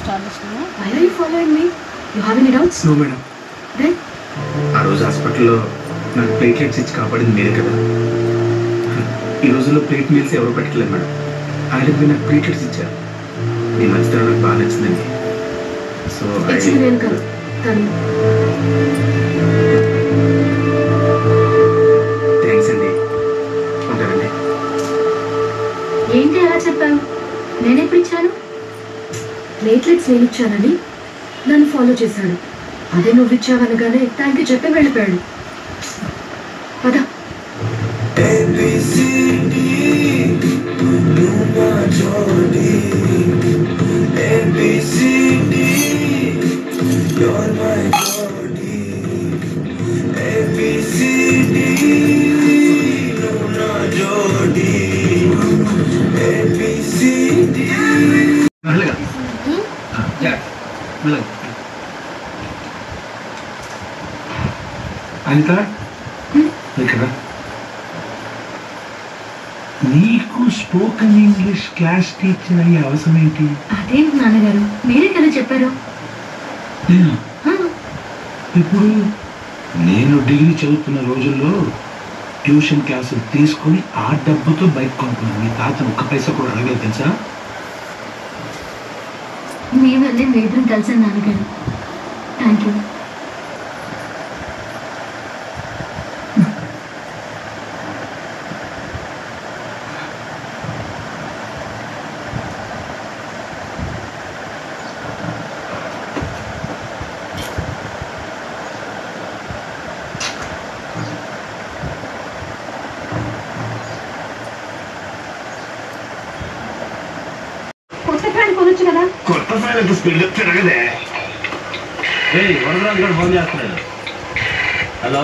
Start చేస్తున్నాను. Why are you following me? You have any doubts? No, madam. Then? ఆ రోజు హాస్పిటల్లో నాకు ప్లేట్లెట్స్ ఇచ్చి కాపాడింది మీరే కదా. ఈ రోజుల్లో ప్లేట్ మీల్స్ ఎవరు పెట్టలేదు మేడం. అలాంటి మీరు నాకు ప్లేట్లెట్స్ ఇచ్చారు. మీ మంచితనం నాకు బాగా నచ్చిందండి. సో నేను కాదు తను. థ్యాంక్స్ అండి. ఉంటానండి. ఏంటి అలా చెప్పావు? నేనెప్పుడు ఇచ్చాను? ప్లేట్లెట్స్ నేను ఇచ్చానని నన్ను ఫాలో చేశాడు. అదే నువ్వు ఇచ్చావనగానే థ్యాంక్ యూ చెప్పి వెళ్ళిపోయాడు. పద. అనిత ఇక్కడ నీకు స్పోకెన్ ఇంగ్లీష్ క్లాస్ టీచర్ అయ్యే అవసరం ఏంటి? అదేంటి నాన్నగారు, మీరే కదా చెప్పారు. ఇప్పుడు నేను డిగ్రీ చదువుతున్న రోజుల్లో ట్యూషన్ క్లాసులు తీసుకొని ఆ డబ్బుతో బైక్ కొనుక్కున్నాను. మీ తాత ఒక్క పైసా కూడా అడగలేదు తెలుసా? మీ వల్లే మేమిద్దరం కలిసాను నాన్నగారు. Thank you. కొత్త ఫ్యాన్ కొనొచ్చు కదా. కొత్త ఫ్యాన్ ఎంత స్పీడ్ తిరగదే. వరదరాజు ఫోన్ చేస్తున్నాడు. హలో,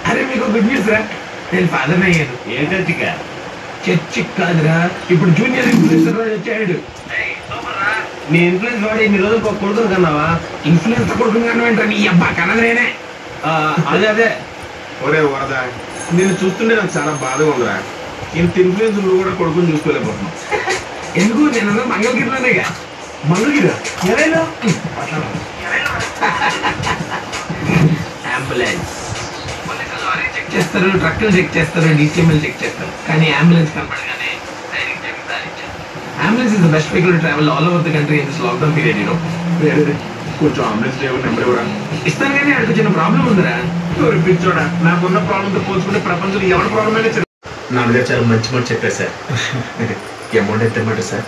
అరే మీకు గుడ్ న్యూస్ రా, నేను ఫాదర్ అయ్యాను. ఏ చర్చికా? చర్చి కాదురా, ఇప్పుడు జూనియర్ ఇన్ఫ్లుయెన్సర్ వచ్చాడు. నీ ఇన్ఫ్లుయెన్స్ వాడి నీ రోజు కొడుకుని కన్నావా? ఇన్ఫ్లుయెన్స్ కొడుకున్నాను ఏంటో నీ అబ్బా కన్నదేనే. అదే ఒరే వరద, నేను చూస్తుంటే నాకు చాలా బాధగా ఉందిరా. ఇంత ఇన్ఫ్లుయెన్స్ నువ్వు కూడా కొడుకుని చూసుకోలేకపోతున్నావు. ఎందుకు నేను మంగళగిరిలోనేగా. మంగళగిరా? ఎవరైనా అంబులెన్స్ చెక్ చేస్తారు, ట్రక్కులు చెక్ చేస్తారు, డిసిఎంఎల్ చెక్ చేస్తారు, కానీ అంబులెన్స్ కనపడగానే ambulance is the best vehicle to travel all over the country in this lockdown period. కొంచెం అంబులెన్స్ డ్రైవర్ నెంబర్ ఇవ్వరా? ఇస్తాను కానీ అక్కడికి చిన్న ప్రాబ్లం ఉందిరా. పిచ్చోడా, నాకున్న ప్రాబ్లంతో పోల్చుకుంటే ప్రపంచంలో ఎవరి ప్రాబ్లం అయినా నాన్నగారు చాలా మంచి మాట చెప్పారు సార్. అమౌంట్ ఎంత అన్నమాట సార్?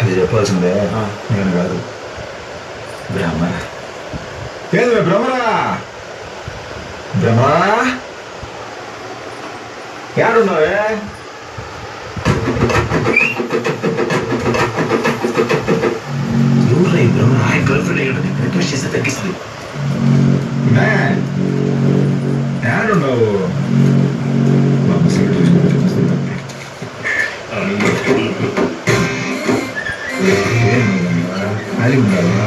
అది చెప్పాల్సిందే, నేను కాదు. బ్రహ్మ ఏది బ్రహ్మరా? బ్రహ్మా ఏడున్నావే? ఎవరు బ్రహ్మ? గర్ల్ ఫ్రెండ్ అయ్యి ఉంటుంది, రిక్వెస్ట్ చేస్తే తగ్గిస్తుంది. ఏడున్నావు? అది ఉండాలా?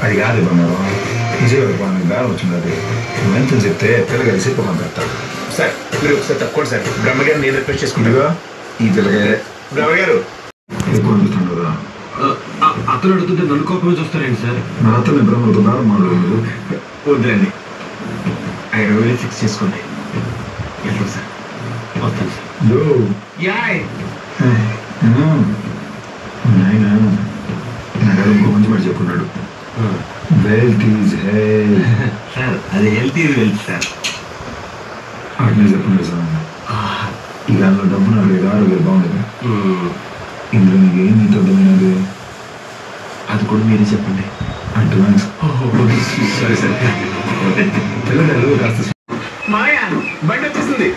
అది కాదు బ్రహ్మం, విజయవాడ బేరం వచ్చింది. నువ్వెంత చెప్తే పిల్లగా చెప్పమని పెడతాడు. సార్ మీరు ఒకసారి తప్పకుండా సార్, బ్రహ్మగారు నేను రిక్వెస్ట్ చేసుకుంటాగా. ఈ పిల్లగా బ్రహ్మగారు ఎక్కువ అనిపిస్తుంది కదా. అతను అడుగుతుంటే నన్ను కోపమే చూస్తారేంటి సార్? నా అతన్ని బ్రహ్మతో బేరం మాట్లాడదు. వద్దులండి, 5,000 ఫిక్స్ చేసుకోండి. వెళ్తాం సార్. వస్తాను సార్. యాయ్ నాయన నాగారు ఇంకో మంచి మాట చెప్పుకున్నాడు. Wealth is health. సార్ అది హెల్తీ వెల్త్ సార్. అట్నే చెప్పండి సార్. ఈ దానిలో డబ్బు 4,000 6,000 బాగుండదు. ఇందులో నీకు ఏం నీతో అర్థమైనది? అది కూడా మీరే చెప్పండి. అడ్వాన్స్. సరే సరే. పిల్లలు కాస్త మాయా బండి వచ్చేసింది.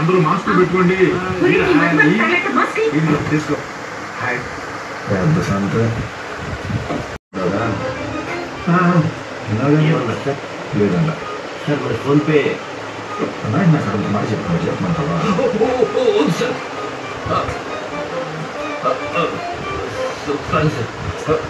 అందరూ మాస్క్ పెట్టుకోండి. తీసుకో. హాయ్ పెద్ద సంత లేదంట సార్ మరి ఫోన్పే నాకు నాకు అంత మాట చెప్పమంటావా? సార్